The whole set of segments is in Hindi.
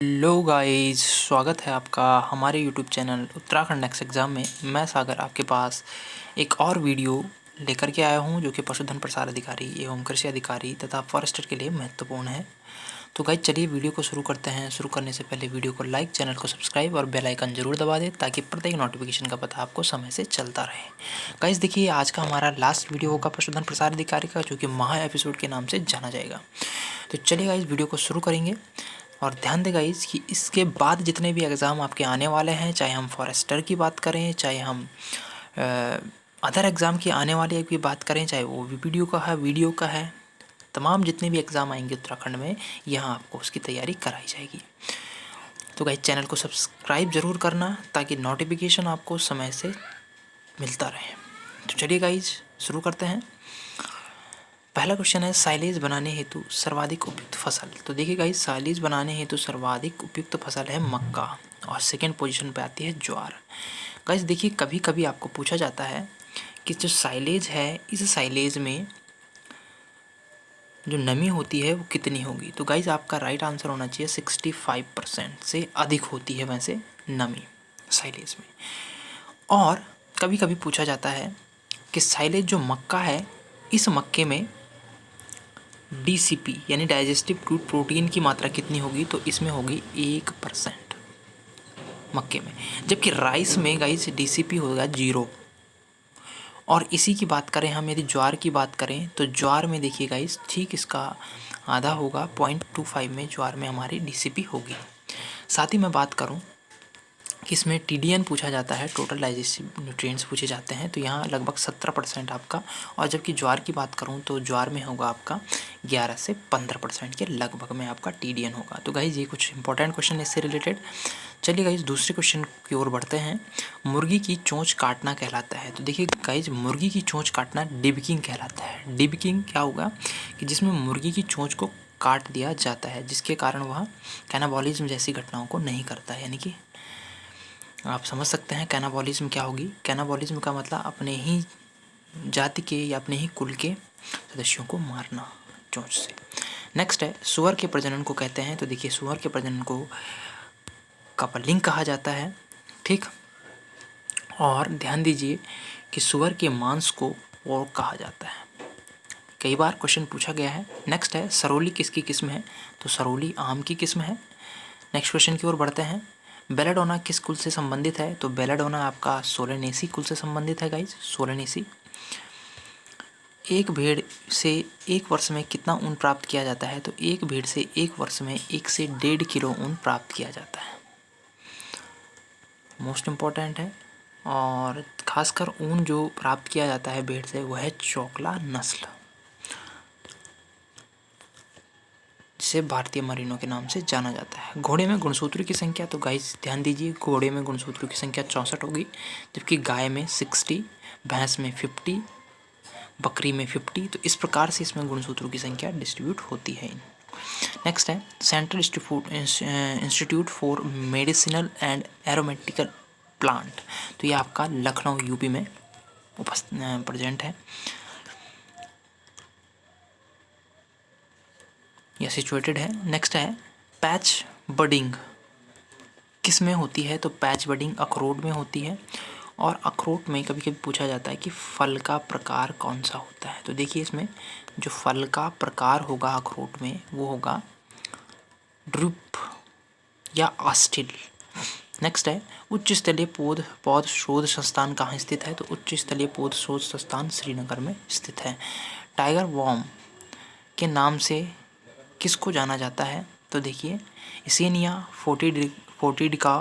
हेलो गाइस, स्वागत है आपका हमारे YouTube channel Uttarakhand next exam में। मैं सागर आपके पास एक और वीडियो लेकर के आया हूं जो कि पशुधन प्रसार अधिकारी एवं कृषि अधिकारी तथा फॉरेस्टर के लिए महत्वपूर्ण है। तो गाइस चलिए वीडियो को शुरू करते हैं। शुरू करने से पहले वीडियो को लाइक, चैनल को सब्सक्राइब और बेल आइकन जरूर दबा दें ताकि प्रत्येक नोटिफिकेशन का पता आपको समय से चलता रहे। गाइस देखिए, आज का हमारा लास्ट वीडियो होगा पशुधन प्रसार अधिकारी का, जो कि महा एपिसोड के नाम से जाना जाएगा। तो चलिए गाइस वीडियो को शुरू करेंगे। और ध्यान दें गाइस कि इसके बाद जितने भी एग्ज़ाम आपके आने वाले हैं, चाहे हम फॉरेस्टर की बात करें, चाहे हम अदर एग्ज़ाम की आने वाली की बात करें, चाहे वो वीडियो का है, तमाम जितने भी एग्ज़ाम आएंगे उत्तराखंड में, यहाँ आपको उसकी तैयारी कराई जाएगी। तो गाइस चैनल को सब्सक्राइब ज़रूर करना ताकि नोटिफिकेशन आपको समय से मिलता रहे। तो चलिए गाइस शुरू करते हैं। पहला क्वेश्चन है, साइलेज बनाने हेतु सर्वाधिक उपयुक्त फसल। तो देखिए गाइस, साइलेज बनाने हेतु सर्वाधिक उपयुक्त फसल है मक्का और सेकंड पोजीशन पे आती है ज्वार। गाइस देखिए, कभी कभी आपको पूछा जाता है कि जो साइलेज है, इस साइलेज में जो नमी होती है वो कितनी होगी। तो गाइस आपका राइट आंसर होना चाहिए 65% से अधिक होती है वैसे नमी साइलेज में। और कभी कभी पूछा जाता है कि साइलेज जो मक्का है, इस मक्के में DCP यानी डाइजेस्टिव क्रूड प्रोटीन की मात्रा कितनी होगी। तो इसमें होगी 1% मक्के में, जबकि राइस में गाइस DCP होगा 0। और इसी की बात करें हम, यदि ज्वार की बात करें तो ज्वार में देखिए गाइस, ठीक इसका आधा होगा, 0.25 में ज्वार में हमारी DCP होगी। साथ ही मैं बात करूं कि इसमें TDN पूछा जाता है, टोटल डाइजेस्टिव न्यूट्रिएंट्स पूछे जाते हैं, तो यहाँ लगभग 17% आपका। और जबकि ज्वार की बात करूँ तो ज्वार में होगा आपका 11 से 15% के लगभग में आपका TDN होगा। तो गाइज ये कुछ इंपॉर्टेंट क्वेश्चन इससे रिलेटेड। चलिए गाइज दूसरे क्वेश्चन की ओर बढ़ते हैं। मुर्गी की चोंच काटना कहलाता है। तो देखिए गाइज, मुर्गी की चोंच काटना डिबकिंग कहलाता है। डिबकिंग क्या होगा कि जिसमें मुर्गी की चोंच को काट दिया जाता है, जिसके कारण वह कैनाबॉलिज्म जैसी घटनाओं को नहीं करता है। यानी कि आप समझ सकते हैं कैनाबॉलिज्म क्या होगी। कैनाबॉलिज्म का मतलब अपने ही जाति के या अपने ही कुल के सदस्यों को मारना चोंच से। नेक्स्ट है, सुअर के प्रजनन को कहते हैं। तो देखिए, सुअर के प्रजनन को कपलिंग कहा जाता है, ठीक। और ध्यान दीजिए कि सुअर के मांस को पोर्क कहा जाता है। कई बार क्वेश्चन पूछा गया है। नेक्स्ट है, सरोली किसकी किस्म है। तो सरोली आम की किस्म है। नेक्स्ट क्वेश्चन की ओर बढ़ते हैं। बेलाडोना किस कुल से संबंधित है। तो बेलाडोना आपका सोलेनेसी कुल से संबंधित है गाइज, सोलेनेसी। एक भेड़ से एक वर्ष में कितना ऊन प्राप्त किया जाता है। तो एक भेड़ से एक वर्ष में 1 से 1.5 किलो ऊन प्राप्त किया जाता है। मोस्ट इम्पॉर्टेंट है। और खासकर ऊन जो प्राप्त किया जाता है भेड़ से, वह है चोकला नस्ल, जिसे भारतीय मरीनों के नाम से जाना जाता है। घोड़े में गुणसूत्रों की संख्या। तो गाइस ध्यान दीजिए, घोड़े में गुणसूत्रों की संख्या 64 होगी, जबकि गाय में 60, भैंस में 50, बकरी में 50। तो इस प्रकार से इसमें गुणसूत्रों की संख्या डिस्ट्रीब्यूट होती है। नेक्स्ट है, central institute for medicinal and aromatical plant. तो ये आपका लखनऊ यूपी में प्रेजेंट है या सिचुएटेड है। नेक्स्ट है, पैच बडिंग किस में होती है। तो पैच बडिंग अखरोट में होती है। और अखरोट में कभी कभी पूछा जाता है कि फल का प्रकार कौन सा होता है। तो देखिए, इसमें जो फल का प्रकार होगा अखरोट में, वो होगा ड्रूप या आस्टिल। नेक्स्ट है, उच्च स्तरीय पौध शोध संस्थान कहाँ स्थित है। तो उच्च स्तरीय पौध शोध संस्थान श्रीनगर में स्थित है। टाइगर वॉर्म के नाम से किसको जाना जाता है। तो देखिए, इसेनिया फोर्टिडिका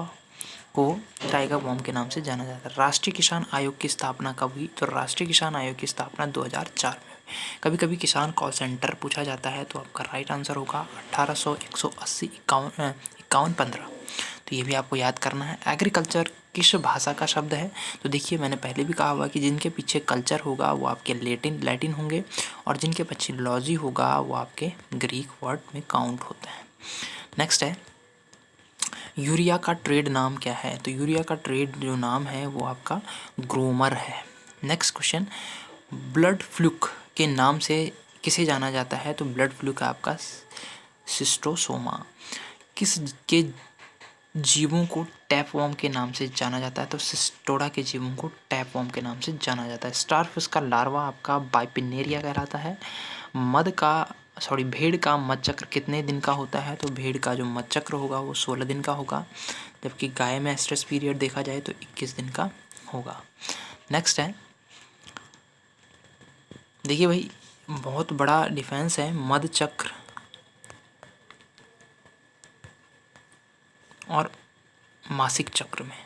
को टाइगर वॉर्म के नाम से जाना जाता है। राष्ट्रीय किसान आयोग की स्थापना कब हुई। तो राष्ट्रीय किसान आयोग की स्थापना 2004 में। कभी कभी किसान कॉल सेंटर पूछा जाता है, तो आपका राइट आंसर होगा 1800, 180, 51, 15। तो ये भी आपको याद करना है। एग्रीकल्चर किस भाषा का शब्द है। तो देखिए, मैंने पहले भी कहा हुआ कि जिनके पीछे कल्चर होगा वो आपके लैटिन होंगे, और जिनके पीछे लॉजी होगा वो आपके ग्रीक वर्ड में काउंट होते हैं। नेक्स्ट है, यूरिया का ट्रेड नाम क्या है। तो यूरिया का ट्रेड जो नाम है वो आपका ग्रोमर है। नेक्स्ट क्वेश्चन, ब्लड फ्लूक के नाम से किसे जाना जाता है। तो ब्लड फ्लूक आपका सिस्टोसोमा। किस के जीवों को टैपवॉर्म के नाम से जाना जाता है? तो सिस्टोडा के जीवों को टैपवॉर्म के नाम से जाना जाता है। स्टारफिश का लार्वा आपका बाइपिनेरिया कहलाता है। भेड़ का मध चक्र कितने दिन का होता है? तो भेड़ का जो मध चक्र होगा वो 16 दिन का होगा, जबकि गाय में स्ट्रेस पीरियड देखा जाए तो 21 दिन का होगा। नेक्स्ट है, देखिए भाई बहुत बड़ा डिफरेंस है मध चक्र और मासिक चक्र में।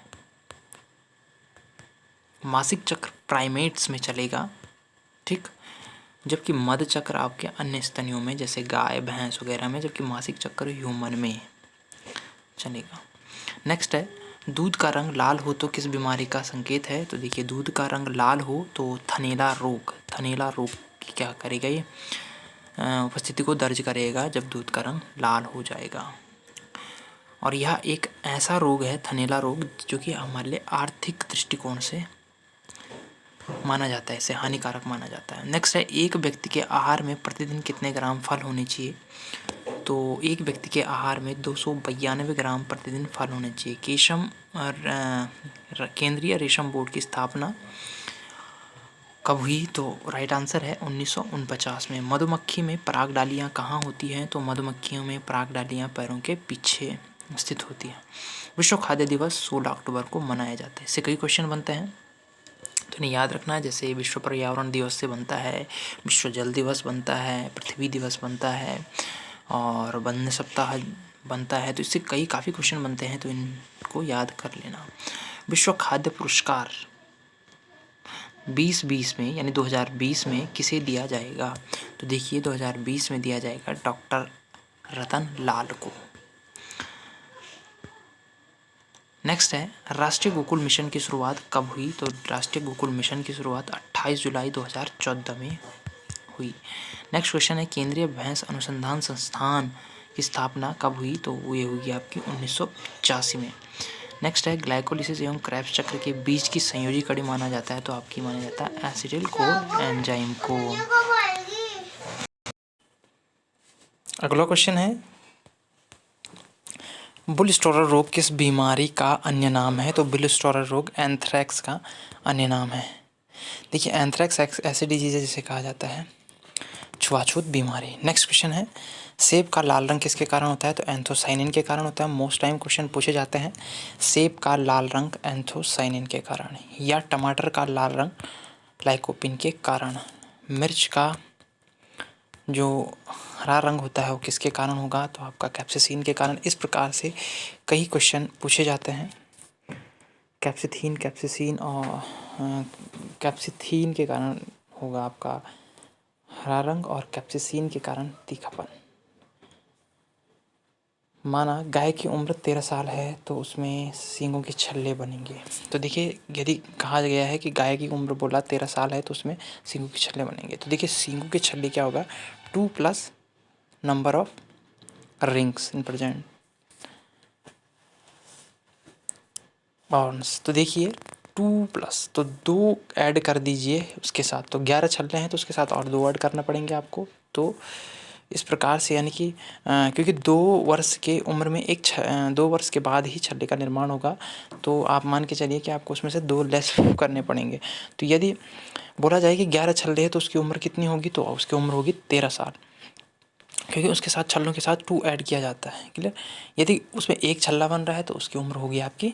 मासिक चक्र प्राइमेट्स में चलेगा, ठीक, जबकि मध चक्र आपके अन्य स्तनियों में जैसे गाय भैंस वगैरह में, जबकि मासिक चक्र ह्यूमन में चलेगा। नेक्स्ट है, दूध का रंग लाल हो तो किस बीमारी का संकेत है? तो देखिए दूध का रंग लाल हो तो थनैला रोग की क्या करेगा ये उपस्थिति को दर्ज करेगा जब दूध का रंग लाल हो जाएगा। और यह एक ऐसा रोग है थनैला रोग जो कि हमारे लिए आर्थिक दृष्टिकोण से माना जाता है, इसे हानिकारक माना जाता है। नेक्स्ट है, एक व्यक्ति के आहार में प्रतिदिन कितने ग्राम फल होने चाहिए? तो एक व्यक्ति के आहार में 292 ग्राम प्रतिदिन फल होने चाहिए। केंद्रीय रेशम बोर्ड की स्थापना कब हुई? तो राइट आंसर है 1949 में। मधुमक्खी में पराग डालियाँ कहाँ होती हैं? तो मधुमक्खियों में पराग डालियाँ पैरों के पीछे स्थित होती हैं। विश्व खाद्य दिवस 16 अक्टूबर को मनाया जाता है। इससे कई क्वेश्चन बनते हैं तो इन्हें याद रखना है, जैसे विश्व पर्यावरण दिवस से बनता है, विश्व जल दिवस बनता है, पृथ्वी दिवस बनता है और वन सप्ताह बनता है। तो इससे काफ़ी क्वेश्चन बनते हैं तो इनको याद कर लेना। विश्व खाद्य पुरस्कार 2020 में यानी 2020 में किसे दिया जाएगा? तो देखिए 2020 में दिया जाएगा डॉक्टर रतन लाल को। नेक्स्ट है, राष्ट्रीय गोकुल मिशन की शुरुआत कब हुई? तो राष्ट्रीय गोकुल मिशन की शुरुआत 28 जुलाई 2014 में हुई। नेक्स्ट क्वेश्चन है, केंद्रीय भैंस अनुसंधान संस्थान की स्थापना कब हुई? तो ये हुई आपकी 1985 में। नेक्स्ट है, ग्लाइकोलिसिस एवं क्रेब्स चक्र के बीच की संयोजी कड़ी माना जाता है, तो आपकी माना जाता है एसिटिल को एंजाइम को। अगला क्वेश्चन है, बुल स्टोरर रोग किस बीमारी का अन्य नाम है? तो बुल स्टोरर रोग एंथ्रेक्स का अन्य नाम है। देखिए एंथ्रेक्स ऐसी डिजीज है जिसे कहा जाता है छुआछूत बीमारी। नेक्स्ट क्वेश्चन है, सेब का लाल रंग किसके कारण होता है? तो एंथोसाइनिन के कारण होता है। मोस्ट टाइम क्वेश्चन पूछे जाते हैं सेब का लाल रंग एंथोसाइनिन के कारण, या टमाटर का लाल रंग लाइकोपिन के कारण। मिर्च का जो हरा रंग होता है वो किसके कारण होगा? तो आपका कैप्सिसिन के कारण। इस प्रकार से कई क्वेश्चन पूछे जाते हैं। कैप्सिसिन के कारण होगा आपका हरा रंग और कैप्सिसिन के कारण तीखापन। माना गाय की उम्र 13 साल है तो उसमें सींगों के छल्ले बनेंगे। तो देखिए यदि कहा गया है कि गाय की उम्र बोला 13 साल है तो उसमें सींगों के छल्ले बनेंगे, तो देखिए सींगों के छल्ले क्या होगा? 2 plus number of rings in present bounce. तो देखिए 2 प्लस तो 2 ऐड कर दीजिए उसके साथ, तो 11 छल्ले हैं तो उसके साथ और 2 ऐड करना पड़ेंगे आपको। तो इस प्रकार से यानी कि क्योंकि 2 वर्ष के उम्र में 2 वर्ष के बाद ही छल्ले का निर्माण होगा, तो आप मान के चलिए कि आपको उसमें से 2 लेस करने पड़ेंगे। तो यदि बोला जाए कि 11 छल्ले हैं तो उसकी उम्र कितनी होगी? तो उसकी उम्र होगी 13 साल, क्योंकि उसके साथ छल्लों के साथ 2 ऐड किया जाता है। क्लियर? यदि उसमें एक छल्ला बन रहा है तो उसकी उम्र होगी आपकी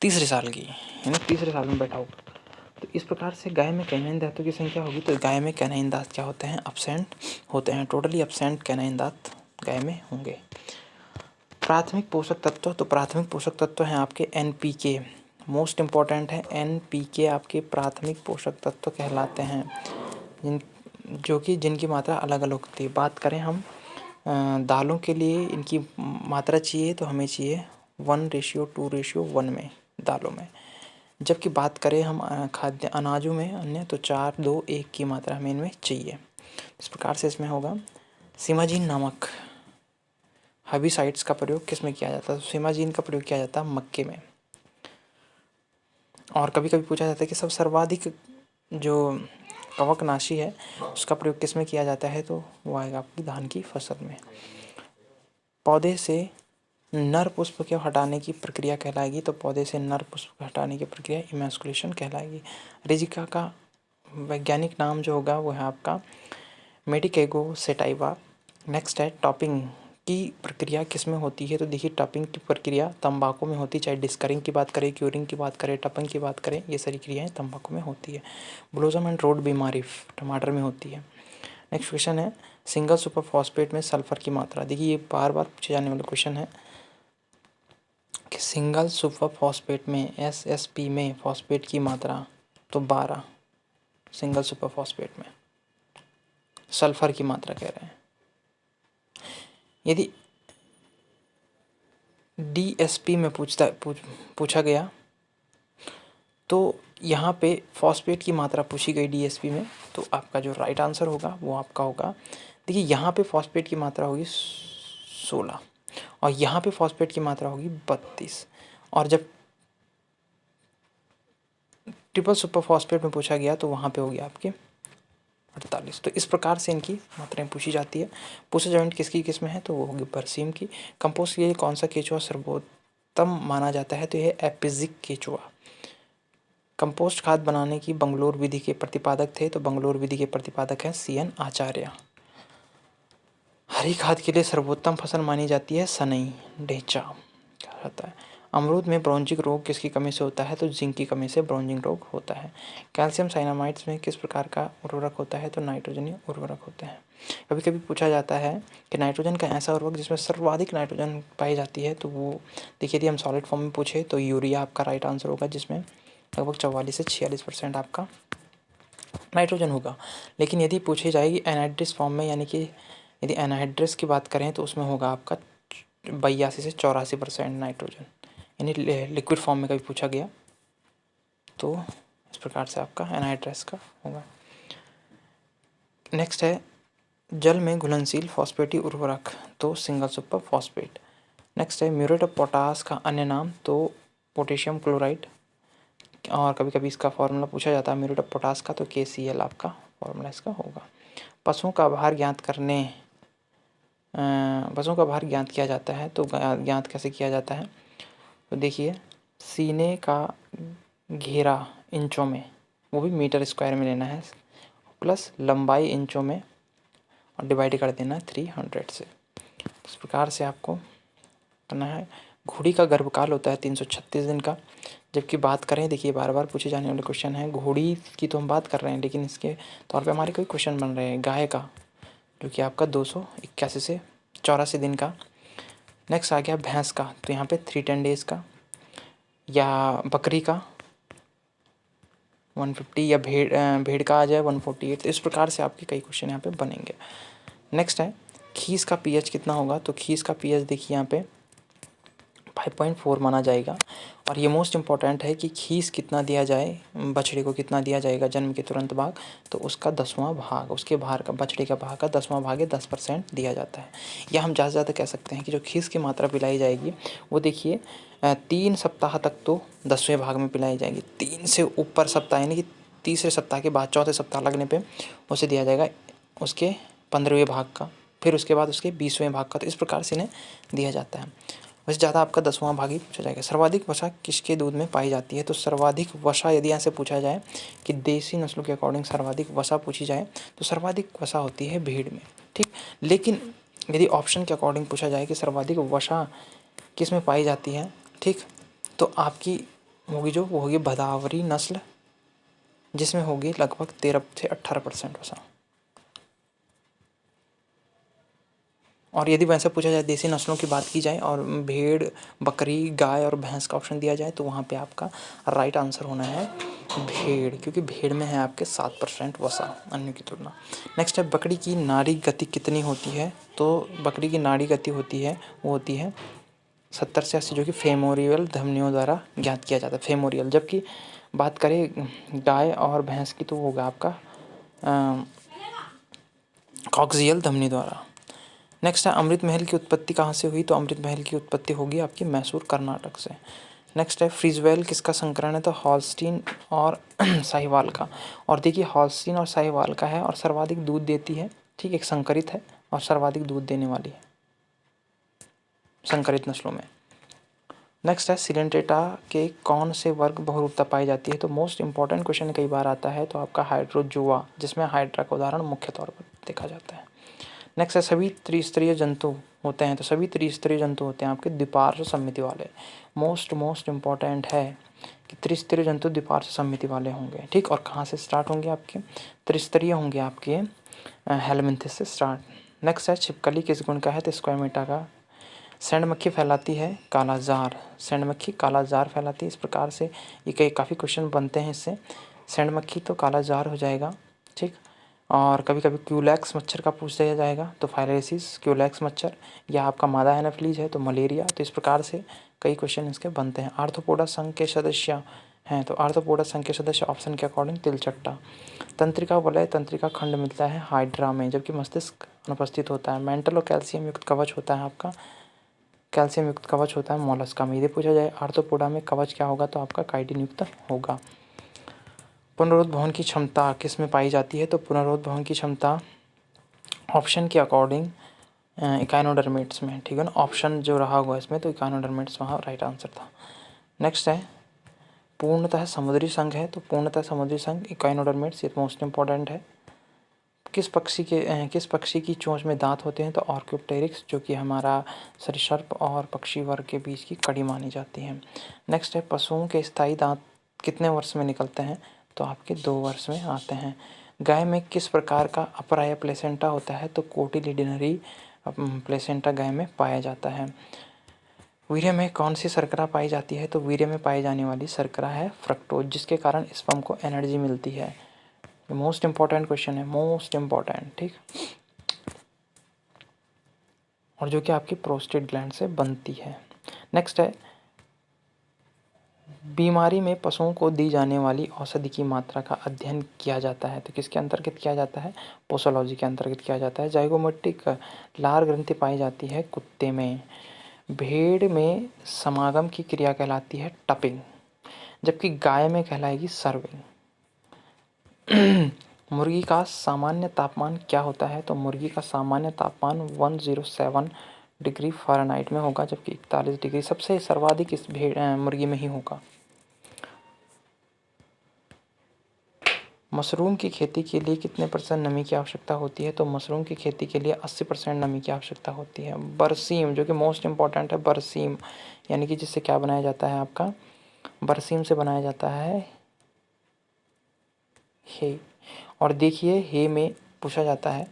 तीसरे साल की, यानी तीसरे साल में बैठा होगा। तो इस प्रकार से गाय में कैनाइन दांतों की संख्या होगी, तो गाय में कैनाइन दांत क्या होते हैं? अब्सेंट होते हैं। टोटली अब्सेंट कैनाइन दांत गाय में होंगे। प्राथमिक पोषक तत्व, तो प्राथमिक पोषक तत्व हैं आपके NPK, मोस्ट इम्पॉर्टेंट है NPK आपके प्राथमिक पोषक तत्व कहलाते हैं, जिनकी मात्रा अलग अलग होती है। बात करें हम दालों के लिए इनकी मात्रा चाहिए तो हमें चाहिए 1:2:1 में दालों में, जबकि बात करें हम खाद्य अनाजों में अन्य तो 4:2:1 की मात्रा हमें इनमें चाहिए। इस प्रकार से इसमें होगा। सिमाजीन नामक हर्बिसाइड्स का प्रयोग किस में किया जाता है? तो सिमाजीन का प्रयोग किया जाता है मक्के में। और कभी कभी पूछा जाता है कि सब सर्वाधिक जो कवकनाशी है उसका प्रयोग किस में किया जाता है? तो वो आएगा आपकी धान की फसल में। पौधे से नर पुष्प के हटाने की प्रक्रिया कहलाएगी, तो पौधे से नर पुष्प हटाने की प्रक्रिया इमैस्कुलेशन कहलाएगी। रिजिका का वैज्ञानिक नाम जो होगा वो है आपका मेडिकेगो सेटाइवा। नेक्स्ट है टॉपिंग की प्रक्रिया किस में होती है, तो देखिए टॉपिंग की प्रक्रिया तंबाकू में होती है, चाहे डिस्करिंग की बात करें, क्यूरिंग की बात करें, टॉपिंग की बात करें, ये सारी क्रियाएं तंबाकू में होती है। ब्लोसम एंड रोड बीमारी टमाटर में होती है। नेक्स्ट क्वेश्चन है सिंगल सुपर फॉस्फेट में सल्फर की मात्रा। देखिए ये बार बार पूछे जाने वाला क्वेश्चन है कि सिंगल सुपर फॉस्फेट में SSP में फॉस्फेट की मात्रा, तो 12 सिंगल सुपर फॉस्फेट में सल्फर की मात्रा कह रहे हैं। यदि DSP में पूछा गया तो यहाँ पे फॉस्फेट की मात्रा पूछी गई DSP में, तो आपका जो राइट आंसर होगा वो आपका होगा, देखिए यहाँ पे फॉस्फेट की मात्रा होगी 16 और यहाँ पे फॉस्फेट की मात्रा होगी 32, और जब ट्रिपल सुपर फॉस्फेट में पूछा गया तो वहाँ पे हो गया आपके 48। तो इस प्रकार से इनकी मात्राएं पूछी जाती है। पूछा जॉइंट किसकी किस में है, तो वो होगी बरसीम की। कंपोस्ट के लिए कौन सा केचुआ सर्वोत्तम माना जाता है, तो यह एपिजिक केचुआ। कंपोस्ट खाद बनाने की बंगलोर विधि के प्रतिपादक थे, तो बंगलोर विधि के प्रतिपादक हैं CN आचार्य। हरी खाद के लिए सर्वोत्तम फसल मानी जाती है सनई ढेंचा कहा जाता है। अमरूद में ब्रोंजिक रोग किसकी कमी से होता है, तो जिंक की कमी से ब्रोंजिक रोग होता है। कैल्शियम साइनामाइड्स में किस प्रकार का उर्वरक होता है, तो नाइट्रोजनी उर्वरक होते हैं। कभी कभी पूछा जाता है कि नाइट्रोजन का ऐसा उर्वरक जिसमें सर्वाधिक नाइट्रोजन पाई जाती है, तो वो देखिए यदि हम सॉलिड फॉर्म में पूछे तो यूरिया आपका राइट आंसर होगा, जिसमें लगभग 44 से 46% आपका नाइट्रोजन होगा। लेकिन यदि पूछी जाएगी एनहाइड्रस फॉर्म में, यानी कि यदि एनहाइड्रस की बात करें तो उसमें होगा आपका 82 से 84% नाइट्रोजन, यानी लिक्विड फॉर्म में कभी पूछा गया तो इस प्रकार से आपका एनहाइड्रस का होगा। नेक्स्ट है जल में घुलनशील फॉस्फेटी उर्वरक, तो सिंगल सुपर फॉस्फेट। नेक्स्ट है म्यूरेट ऑफ पोटास का अन्य नाम, तो पोटेशियम क्लोराइड, और कभी कभी इसका फॉर्मूला पूछा जाता है म्यूरेट ऑफ पोटास का, तो KCl आपका फॉर्मूला इसका होगा। पशुओं का आहार ज्ञात किया जाता है, तो ज्ञात कैसे किया जाता है, तो देखिए सीने का घेरा इंचों में, वो भी मीटर स्क्वायर में लेना है, प्लस लंबाई इंचों में और डिवाइड कर देना 300 से। इस प्रकार से आपको करना है। घोड़ी का गर्भकाल होता है 336 दिन का। जबकि बात करें, देखिए बार बार पूछे जाने वाले क्वेश्चन है, घोड़ी की तो हम बात कर रहे हैं, लेकिन इसके तौर पे हमारे कोई क्वेश्चन बन रहे हैं गाय का, जो कि आपका 281 से 84 दिन का। नेक्स्ट आ गया भैंस का, तो यहाँ पे 310 डेज़ का, या बकरी का 150, या भेड़ का आ जाए 148। तो इस प्रकार से आपके कई क्वेश्चन यहाँ पे बनेंगे। नेक्स्ट है खीस का पीएच कितना होगा, तो खीस का पीएच देखिए यहाँ पे 5.4 माना जाएगा। और ये मोस्ट इम्पॉर्टेंट है कि खीस कितना दिया जाए, बछड़े को कितना दिया जाएगा जन्म के तुरंत बाद, तो उसका 10वां भाग, उसके भार का, बछड़े का भाग का 10वां भाग या 10% दिया जाता है। या हम ज़्यादा से ज़्यादा कह सकते हैं कि जो खीस की मात्रा पिलाई जाएगी वो देखिए 3 सप्ताह तक तो 10वें भाग में पिलाई जाएगी, 3 से ऊपर सप्ताह यानी कि तीसरे सप्ताह के बाद चौथे सप्ताह लगने पे उसे दिया जाएगा उसके 15वें भाग का, फिर उसके बाद उसके 20वें भाग का। तो इस प्रकार से इन्हें दिया जाता है। वैसे ज़्यादा आपका 10वां भाग ही पूछा जाएगा। सर्वाधिक वसा किसके दूध में पाई जाती है, तो सर्वाधिक वसा यदि यहाँ से पूछा जाए कि देसी नस्लों के अकॉर्डिंग सर्वाधिक वसा पूछी जाए, तो सर्वाधिक वसा होती है भेड़ में, ठीक। लेकिन यदि ऑप्शन के अकॉर्डिंग पूछा जाए कि सर्वाधिक वसा किस में पाई जाती है, ठीक, तो आपकी होगी जो वो होगी भदावरी नस्ल, जिसमें होगी लगभग 13 से 18% वसा। और यदि वैसे पूछा जाए देसी नस्लों की बात की जाए और भेड़, बकरी, गाय और भैंस का ऑप्शन दिया जाए, तो वहाँ पे आपका राइट आंसर होना है भेड़, क्योंकि भेड़ में है आपके 7% वसा अन्य की तुलना। नेक्स्ट है बकरी की नाड़ी गति कितनी होती है, तो बकरी की नाड़ी गति होती है वो होती है 70 से 80, जो कि फेमोरियल धमनियों द्वारा ज्ञात किया जाता है, फेमोरियल। जबकि बात करें गाय और भैंस की, तो वो होगा आपका कॉक्सियल धमनी द्वारा। नेक्स्ट है अमृत महल की उत्पत्ति कहाँ से हुई, तो अमृत महल की उत्पत्ति होगी आपकी मैसूर कर्नाटक से। नेक्स्ट है फ्रीजवेल किसका संकरण है, तो हॉल्स्टीन और साहिवाल का। और देखिए हॉल्स्टीन और साहिवाल का है और सर्वाधिक दूध देती है, ठीक, एक संकरित है और सर्वाधिक दूध देने वाली है। संकरित नस्लों में। नेक्स्ट है सिलेंट्रेटा के कौन से वर्ग बहुरूपता पाई जाती है? तो मोस्ट इंपॉर्टेंट क्वेश्चन कई बार आता है, तो आपका हाइड्रोजोआ, जिसमें हाइड्रा का उदाहरण मुख्य तौर पर देखा जाता है। नेक्स्ट है सभी त्रिस्तरीय जंतु होते हैं, तो सभी त्रिस्तरीय जंतु होते हैं आपके द्विपार्श्व सममिति वाले। मोस्ट इम्पॉर्टेंट है कि त्रिस्तरीय जंतु द्विपार्श्व सममिति वाले होंगे, ठीक। और कहाँ से स्टार्ट होंगे आपके? त्रिस्तरीय होंगे आपके हेलमिंथेस से स्टार्ट। नेक्स्ट है छिपकली किस गुण का है? तो स्क्वामेटा का। सैंड मक्खी फैलाती है कालाजार, सैंड मक्खी कालाजार फैलाती है। इस प्रकार से ये काफ़ी क्वेश्चन बनते हैं इससे। सैंड मक्खी तो कालाजार हो जाएगा, ठीक। और कभी कभी क्यूलैक्स मच्छर का पूछ दिया जाएगा, तो फाइलेरियासिस क्यूलैक्स मच्छर, या आपका मादा एनाफिलीज है तो मलेरिया। तो इस प्रकार से कई क्वेश्चन इसके बनते हैं। आर्थ्रोपोडा संघ के सदस्य हैं, तो आर्थ्रोपोडा संघ के सदस्य ऑप्शन के अकॉर्डिंग तिलचट्टा। तंत्रिका वलय तंत्रिका खंड मिलता है हाइड्रा में, जबकि मस्तिष्क अनुपस्थित होता है। मेंटल और कैल्शियम युक्त कवच होता है आपका, कैल्शियम युक्त कवच होता है मोलस्का में। यदि पूछा जाए आर्थ्रोपोडा में कवच क्या होगा, तो आपका काइटिन युक्त होगा। पुनरुद्भवन की क्षमता किस में पाई जाती है? तो पुनरुद्भवन की क्षमता ऑप्शन के अकॉर्डिंग इकाइनोडर्मेट्स में, ठीक है ना। ऑप्शन जो रहा होगा इसमें, तो इकाइनोडर्मेट्स वहाँ राइट आंसर था। नेक्स्ट है पूर्णतः समुद्री संघ है, तो पूर्णतः समुद्री संघ इकाइनोडर्मेट्स, ये मोस्ट इंपॉर्टेंट है। किस पक्षी की चोंच में दांत होते हैं? तो आर्क्योप्टेरिक्स, जो कि हमारा सरीसृप और पक्षी वर्ग के बीच की कड़ी मानी जाती है। नेक्स्ट है पशुओं के स्थायी दांत कितने वर्ष में निकलते हैं? तो आपके 2 वर्ष में आते हैं। गाय में किस प्रकार का अपराय प्लेसेंटा होता है? तो कोटिलिडनरी प्लेसेंटा गाय में पाया जाता है। वीर्य में कौन सी शर्करा पाई जाती है? तो वीर्य में पाई जाने वाली शर्करा है फ्रक्टोज, जिसके कारण स्पर्म को एनर्जी मिलती है। मोस्ट इंपॉर्टेंट क्वेश्चन है, मोस्ट इंपॉर्टेंट, ठीक। और जो कि आपकी प्रोस्टेट ग्लैंड से बनती है। नेक्स्ट है बीमारी में पशुओं को दी जाने वाली औषधि की मात्रा का अध्ययन किया जाता है, तो किसके अंतर्गत किया जाता है? पोसोलॉजी के अंतर्गत किया जाता है। जाइगोमेट्रिक लार ग्रंथि पाई जाती है कुत्ते में। भेड़ में समागम की क्रिया कहलाती है टपिंग, जबकि गाय में कहलाएगी सर्विंग। मुर्गी का सामान्य तापमान क्या होता है? तो मुर्गी का सामान्य तापमान 107 डिग्री फ़ारेनहाइट में होगा, जबकि 41 डिग्री सबसे सर्वाधिक इस मुर्गी में ही होगा। मशरूम की खेती के लिए कितने % नमी की आवश्यकता होती है? तो मशरूम की खेती के लिए 80% नमी की आवश्यकता होती है। बरसीम, जो कि मोस्ट इम्पॉर्टेंट है, बरसीम यानी कि जिससे क्या बनाया जाता है आपका? बरसीम से बनाया जाता है हे। और देखिए हे में पूछा जाता है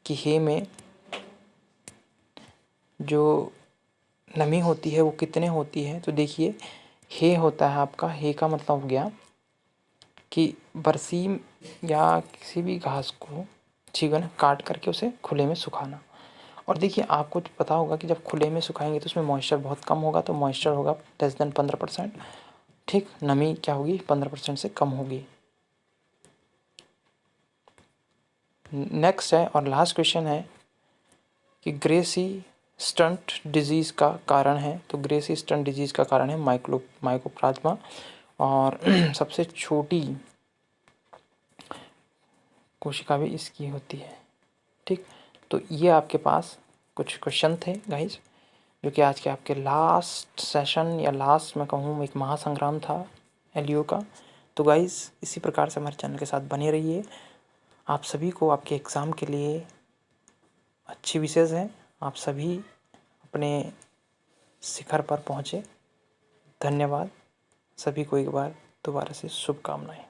कि हे में जो नमी होती है वो कितने होती है? तो देखिए हे होता है आपका, हे का मतलब हो गया कि बरसीम या किसी भी घास को, ठीक है ना, काट करके उसे खुले में सुखाना। और देखिए आपको पता होगा कि जब खुले में सुखाएंगे तो उसमें मॉइस्चर बहुत कम होगा, तो मॉइस्चर होगा लेस देन 15%, ठीक। नमी क्या होगी? 15% से कम होगी। नेक्स्ट है और लास्ट क्वेश्चन है कि ग्रेसी स्टंट डिजीज़ का कारण है, तो ग्रेसी स्टंट डिजीज़ का कारण है माइकोप्लाज्मा। और सबसे छोटी कोशिका भी इसकी होती है, ठीक। तो ये आपके पास कुछ क्वेश्चन थे गाइज, जो कि आज के आपके लास्ट सेशन या लास्ट मैं कहूँ एक महासंग्राम था एलईओ का। तो गाइज इसी प्रकार से हमारे चैनल के साथ बने रहिए। आप सभी को आपके एग्ज़ाम के लिए अच्छी विशेष है। आप सभी अपने शिखर पर पहुँचे। धन्यवाद। सभी को एक बार दोबारा से शुभकामनाएं।